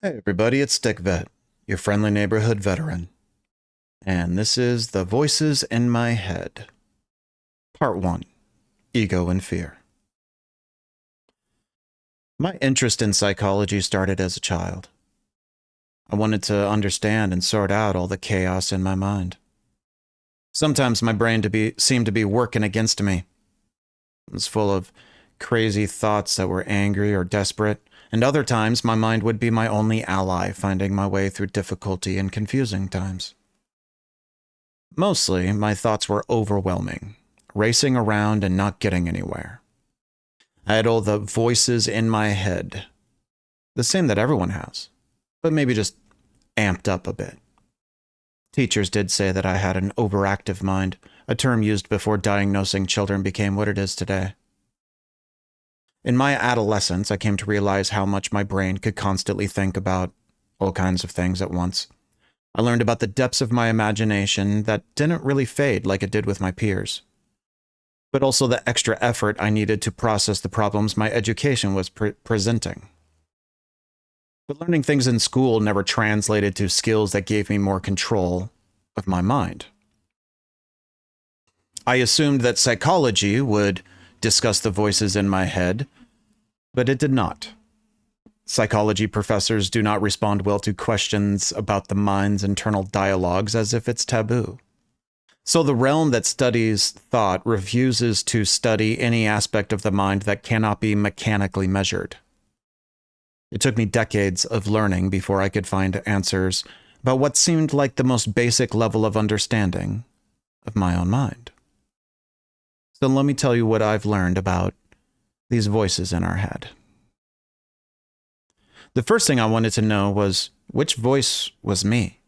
Hey everybody, it's Stick Vet, your friendly neighborhood veteran. And this is The Voices in My Head. Part 1, Ego and Fear. My interest in psychology started as a child. I wanted to understand and sort out all the chaos in my mind. Sometimes my brain seemed to be working against me. It was full of crazy thoughts that were angry or desperate, and other times my mind would be my only ally, finding my way through difficulty and confusing times. Mostly, my thoughts were overwhelming, racing around and not getting anywhere. I had all the voices in my head, the same that everyone has, but maybe just amped up a bit. Teachers did say that I had an overactive mind, a term used before diagnosing children became what it is today. In my adolescence, I came to realize how much my brain could constantly think about all kinds of things at once. I learned about the depths of my imagination that didn't really fade like it did with my peers, but also the extra effort I needed to process the problems my education was presenting. But learning things in school never translated to skills that gave me more control of my mind. I assumed that psychology would discuss the voices in my head, but it did not. Psychology professors do not respond well to questions about the mind's internal dialogues as if it's taboo. So the realm that studies thought refuses to study any aspect of the mind that cannot be mechanically measured. It took me decades of learning before I could find answers about what seemed like the most basic level of understanding of my own mind. So let me tell you what I've learned about these voices in our head. The first thing I wanted to know was which voice was me.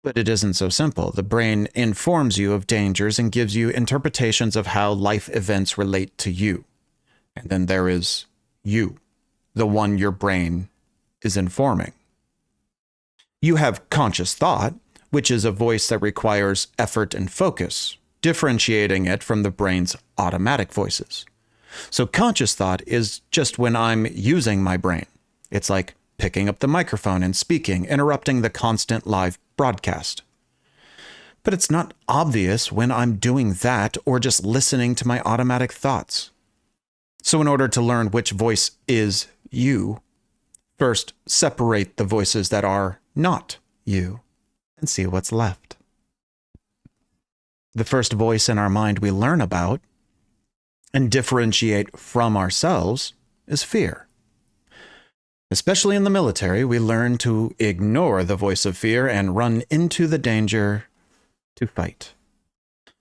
But it isn't so simple. The brain informs you of dangers and gives you interpretations of how life events relate to you. And then there is you, the one your brain is informing. You have conscious thought, which is a voice that requires effort and focus, differentiating it from the brain's automatic voices. So conscious thought is just when I'm using my brain. It's like picking up the microphone and speaking, interrupting the constant live broadcast. But it's not obvious when I'm doing that or just listening to my automatic thoughts. So in order to learn which voice is you, first separate the voices that are not you and see what's left. The first voice in our mind we learn about and differentiate from ourselves is fear. Especially in the military, we learn to ignore the voice of fear and run into the danger to fight.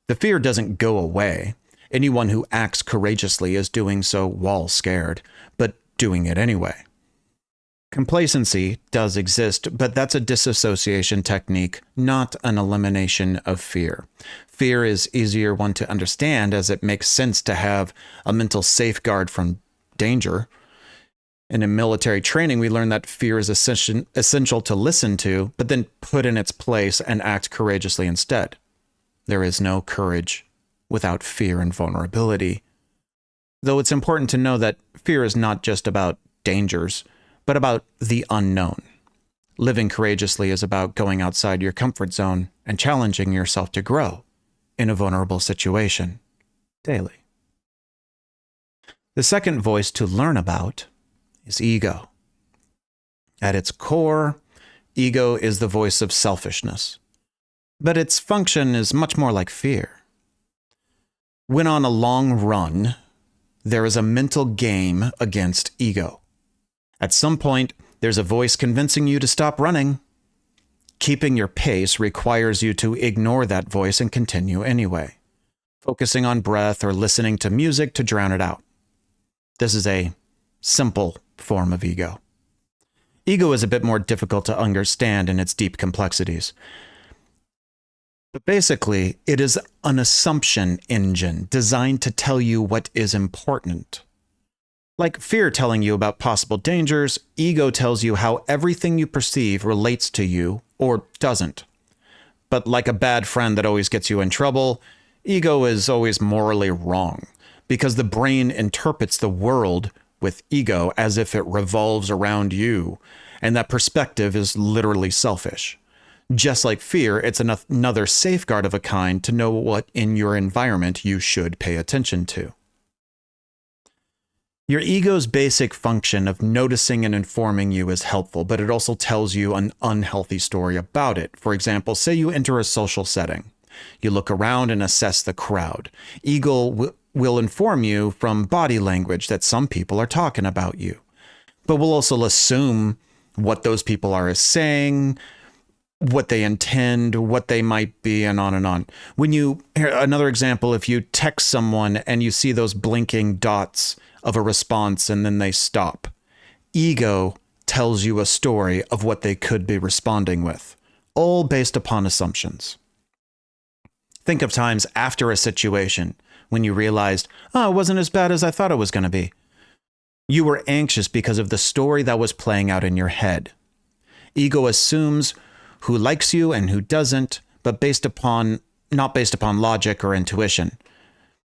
The fear doesn't go away. Anyone who acts courageously is doing so while scared, but doing it anyway. Complacency does exist, but that's a disassociation technique, not an elimination of fear. Fear is easier one to understand as it makes sense to have a mental safeguard from danger. And in military training, we learn that fear is essential to listen to, but then put in its place and act courageously instead. There is no courage without fear and vulnerability. Though it's important to know that fear is not just about dangers, but about the unknown. Living courageously is about going outside your comfort zone and challenging yourself to grow in a vulnerable situation daily. The second voice to learn about is ego. At its core, ego is the voice of selfishness, but its function is much more like fear. When on a long run, there is a mental game against ego. At some point, there's a voice convincing you to stop running. Keeping your pace requires you to ignore that voice and continue anyway, focusing on breath or listening to music to drown it out. This is a simple form of ego. Ego is a bit more difficult to understand in its deep complexities. But basically, it is an assumption engine designed to tell you what is important. Like fear telling you about possible dangers, ego tells you how everything you perceive relates to you or doesn't. But like a bad friend that always gets you in trouble, ego is always morally wrong because the brain interprets the world with ego as if it revolves around you And that perspective is literally selfish. Just like fear, it's another safeguard of a kind to know what in your environment you should pay attention to. Your ego's basic function of noticing and informing you is helpful, but it also tells you an unhealthy story about it. For example, say you enter a social setting. You look around and assess the crowd. Ego will inform you from body language that some people are talking about you, but will also assume what those people are saying, what they intend, what they might be, and on and on. Another example, if you text someone and you see those blinking dots of a response and then they stop, ego tells you a story of what they could be responding with, all based upon assumptions. Think of times after a situation when you realized, oh, it wasn't as bad as I thought it was going to be. You were anxious because of the story that was playing out in your head. Ego assumes who likes you and who doesn't, but not based upon logic or intuition.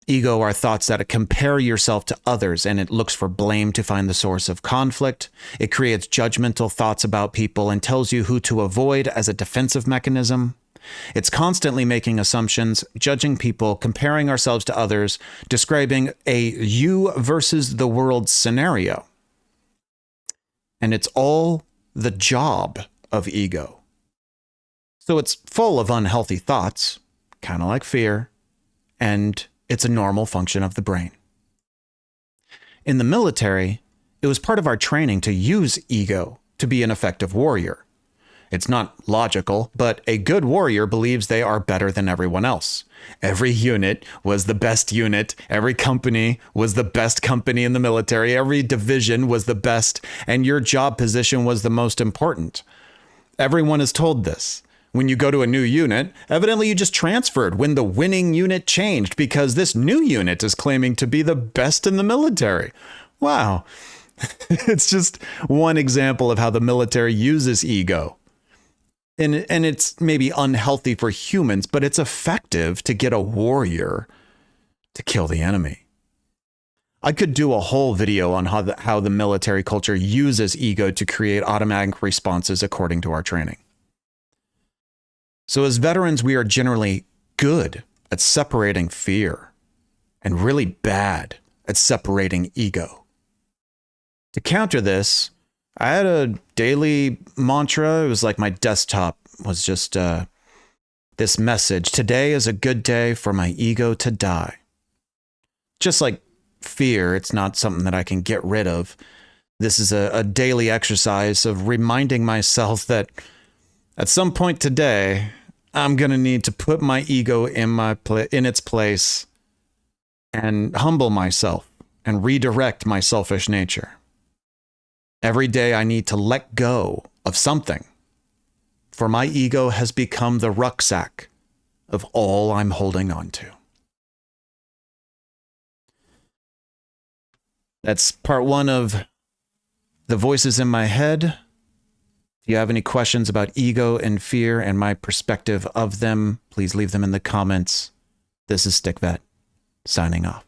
Ego are thoughts that compare yourself to others, and it looks for blame to find the source of conflict. It creates judgmental thoughts about people and tells you who to avoid as a defensive mechanism. It's constantly making assumptions, judging people, comparing ourselves to others, describing a you versus the world scenario. And it's all the job of ego. So it's full of unhealthy thoughts, kind of like fear, and it's a normal function of the brain. In the military, it was part of our training to use ego to be an effective warrior. It's not logical, but a good warrior believes they are better than everyone else. Every unit was the best unit. Every company was the best company in the military. Every division was the best, and your job position was the most important. Everyone is told this. When you go to a new unit, evidently you just transferred when the winning unit changed because this new unit is claiming to be the best in the military. Wow. It's just one example of how the military uses ego. And it's maybe unhealthy for humans, but it's effective to get a warrior to kill the enemy. I could do a whole video on how the military culture uses ego to create automatic responses according to our training. So as veterans, we are generally good at separating fear and really bad at separating ego. To counter this, I had a daily mantra. It was like my desktop was just this message: today is a good day for my ego to die. Just like fear, it's not something that I can get rid of. This is a daily exercise of reminding myself that at some point today, I'm going to need to put my ego in its place and humble myself and redirect my selfish nature. Every day I need to let go of something, for my ego has become the rucksack of all I'm holding on to. That's part one of the voices in my head. If you have any questions about ego and fear and my perspective of them, please leave them in the comments. This is StickVet, signing off.